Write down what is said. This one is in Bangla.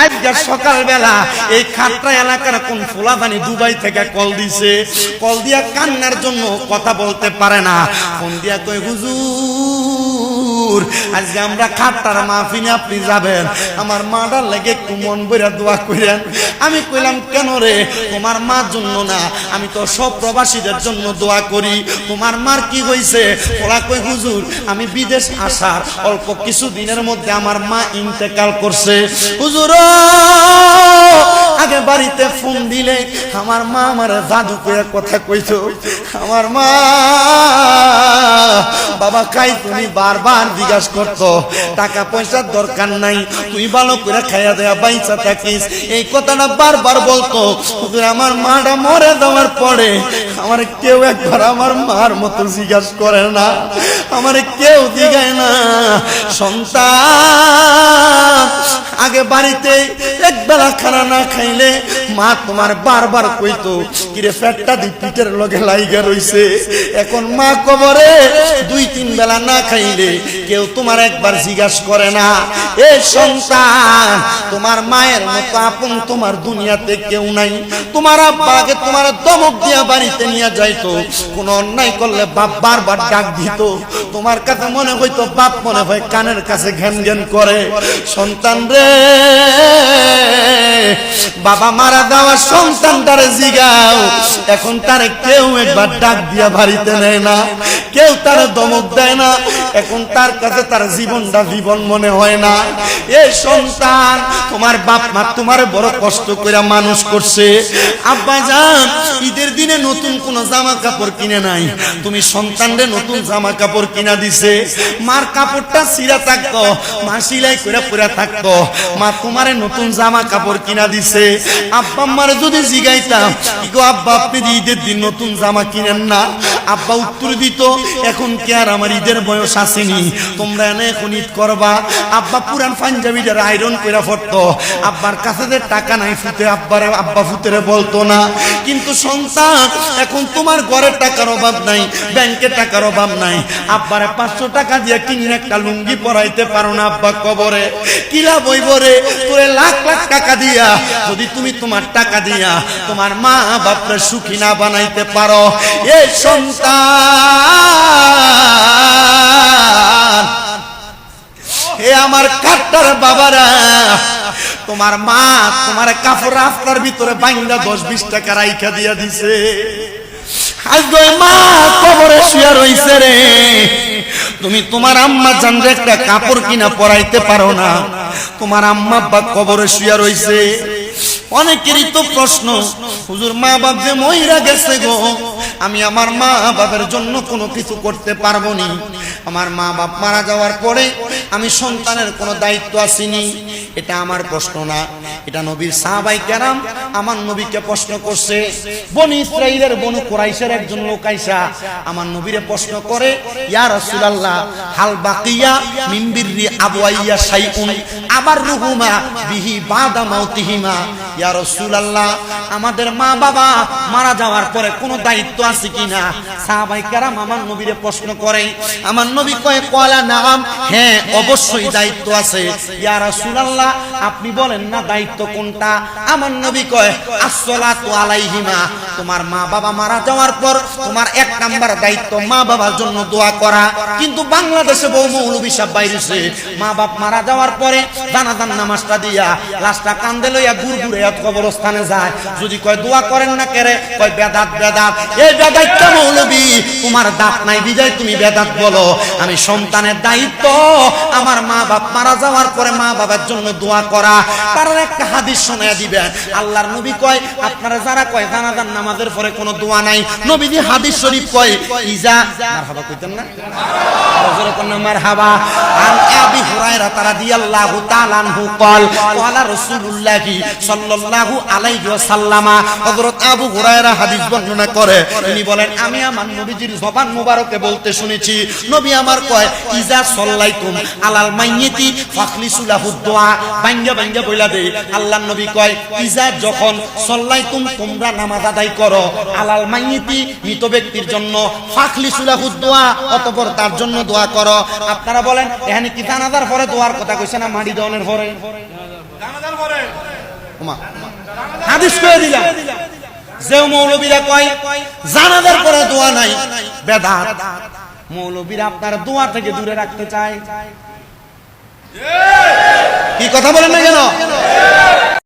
আজকে সকালবেলা এই খাট্টা এলাকার কোন ফুলাদানি দুবাই থেকে কল দিছে, কল দিয়া কান্নার জন্য কথা বলতে পারে না, ফোন দিয়া কই হুজুর আজকে আমরা খাট্টার মাহফিলে আপনি যাবেন, আমার মাটার লাগে একটু মন বইরা দোয়া করেন। আমি কইলাম কেন রে? তোমার মার জন্য না, আমি তো সব প্রবাসীদের জন্য দোয়া করি। তোমার মার কি হইছে? ওরা কই হুজুর আমি বিদেশ আসার অল্প কিছু দিনের মধ্যে আমার মা ইন্তেকাল করছে। হুজুর আগে বাড়িতে ফোন দিলে আমার মা আমার জাদু করে কথা কইতো, আমার মা বাবা খাই তুমি বারবার জিজ্ঞাসা করতো, টাকা পয়সার দরকার নাই, তুই ভালো করে খাইয়া দেয়া বাইচা থাকিস, এই কথাটা বারবার বলতো। আমার মাটা মরে যাওয়ার পরে আমার কেউ একবার আমার মার মতো জিজ্ঞাসা করে না, আমার কেউ জিগায় না। সন্তান আগে বাড়িতে এক বেলা খানা না খাইলে মা তোমার বারবার কইতো কিরে পেটটা দি পিঠের লগে লাইগা রইছে। এখন মা কবরে 2-3 বেলা না খাইলে কেউ তোমার একবার জিজ্ঞাসা করে না। এ সন্তান তোমার মায়ের মতো আপন তোমার দুনিয়াতে কেউ নাই। তোমার আব্বাকে তোমার দমক দিয়া বাড়িতে নিয়ে যাইতো, কোন অন্যায় করলে বাপ বারবার ডাক দিত, তোমার কাছে মনে হইতো বাপ মনে হয় কানের কাছে ঘ্যান ঘ্যান করে। সন্তান রে বাবা মারা দেওয়া সন্তানটারে জিগাও, এখন তারে কেউ একবার ডাক দিয়া বাড়িতে নেয় না, কেউ তারে দমক দেয় না, এখন তার কাছে তার জীবনটা জীবন মনে হয় না। এই সন্তান তোমার বাপ মা তোমার বড় কষ্ট করে মানুষ করছে। আব্বা জান ঈদের দিনে নতুন কোন জামা কাপড় কিনে নাই, তুমি সন্তানরে নতুন জামা কাপড় কিনা দিছে। মার কাপড়টা ছিঁড়া থাকতো, মা সিলাই করে পরে থাকতো, মা তোমারে নতুন জামা কাপড় কিনা দিছে। আব্বা আম্মারে যদি জিগাইতাম ইগো আব্বা আপনি ঈদের দিন নতুন জামা কিনেন না, আব্বা উত্তর দিত এখন কি আর আমার ঈদের বয়স আসেনি, তোমরা এনে এখন ঈদ করবা। আব্বা পুরান পাঞ্জাবিটার আয়রন করে পড়তো, আব্বার কাছে যে টাকা নাই ফুতে আব্বারে আব্বা ফুতেরে বলতো না। কিন্তু সন্তান এখন তোমার ঘরে টাকার অভাব নাই, ব্যাংকে টাকার অভাব নাই, আব্বারে 500 টাকা দিয়ে কিনে একটা লুঙ্গি পরাইতে পারো না, আব্বা কবরে কিলা বইব রে? তোরে লাখ লাখ টাকা দিয়া যদি তুমি তোমার টাকা দিয়া তোমার মা বাপরে সুখী না বানাইতে পারো, এই সন্তান হে আমার কাট্টার বাবারা, তোমার মা তোমার কাপড় রাস্তার ভিতরে বাইন্দা 10-20 টাকা রাইখা দিয়া দিছে, আজকে মা কবরে শুয়ে রইছে রে, তুমি তোমার আম্মা জানরে একটা কাপড় কিনা পরাইতে পারো না, তোমার আম্মা আব্বা কবরে শুয়ে রইছে। অনেকেরই তো প্রশ্ন হুজুর মা বাপ যে মইরা গেছে গো, আমি আমার মা বাবার জন্য কোনো কিছু করতে পারবো নি, আমার মা বাপ মারা যাওয়ার পরে আমি সন্তানের কোনো দায়িত্ব আসেনি। এটা আমার প্রশ্ন না, এটা নবীর সাহাবায়ে কেরাম আমার নবীকে প্রশ্ন করছে। বনি ইসরাইলের বনু কুরাইশের একজন লোক আইসা আমার নবীরে প্রশ্ন করে, ইয়া রাসূলুল্লাহ হাল বাকিয়া মিন বিররি আবওয়াইয়া শাইউন আবার রুহুমা বিহি বাদা মাউতিহিমা। ইয়া রাসূলুল্লাহ আমাদের মা বাবা মারা যাওয়ার পরে কোনো দায়িত্ব আছে কিনা? সাহাবায়ে কেরাম আমার নবীরে প্রশ্ন করে, আমার নবী কয় কলা নাম, হ্যাঁ অবশ্যই দায়িত্ব আছে। ইয়া রাসূলুল্লাহ আপনি বলেন না দায়িত্ব কোনটা? আমার নবী কয় আসসালাতু আলাইহিমা, তোমার মা বাবা মারা যাওয়ার পর তোমার 1 নাম্বার দায়িত্ব মা বাবার জন্য দোয়া করা। কিন্তু বাংলাদেশে বহু মৌলবী সাহেব বাইরেছে, মা বাপ মারা যাওয়ার পরে জানাজার নামাজটা দিয়া লাশটা কান্দে লইয়া ঘুরঘুরে কবরস্থানে যায়, যদি কয় দোয়া করেন না কেরে, কয় বেদাত বেদাত। এই বেদাতটা মৌলবী, তোমার দাঁত নাই বিজয় তুমি বেদাত বলো। আমি সন্তানের দায়িত্ব আমার মা বাপ মারা যাওয়ার পরে মা বাবার জন্য দোয়া করা। তার একটা হাদিস শোনায়া দিবেন, আল্লাহর নবী কয় আপনারা যারা কয় জানাজার নামাজের পরে কোনো দোয়া নাই, নবীজি হাদিস শরীফ কয় ইজা মারহাবা কইতেন না হযরত মারহাবা আন আবি হুরায়রা রাদিয়াল্লাহু তাআলা আনহু قال قال رسول الله সাল্লাল্লাহু আলাইহি ওয়াসাল্লাম। হযরত আবু হুরায়রা হাদিস বর্ণনা করে, তিনি বলেন আমি আমার নবীজির জবান মুবারকে বলতে শুনেছি, নবী আমার কয় ইজা সাল্লাইতুম আলাল মাইয়িতি ফাখলিসু লাহু দুআ, ভাঙ্গা ভাঙ্গা বইলা দে। আল্লাহর নবী কয় ইজা যখন সাল্লাইতুম তোমরা নামাজ আদায় করো আলাল মাইয়িতি মৃত ব্যক্তির জন্য, ফাখলিসু লাহু দুআ অতঃপর তার জন্য দোয়া করো। আপনারা বলেন এখানে কি জানাজার পরে দোয়ার কথা কইছে না মাটি দাওনের পরে? জানাজার পরে ওমা হাদিস কয়ে দিলাম যে মৌলবীরা কয় জানাজার পরে দোয়া নাই বেদাত, মৌলবীরা আপনার দোয়া থেকে দূরে রাখতে চায়। কি কথা বলেন না কেন?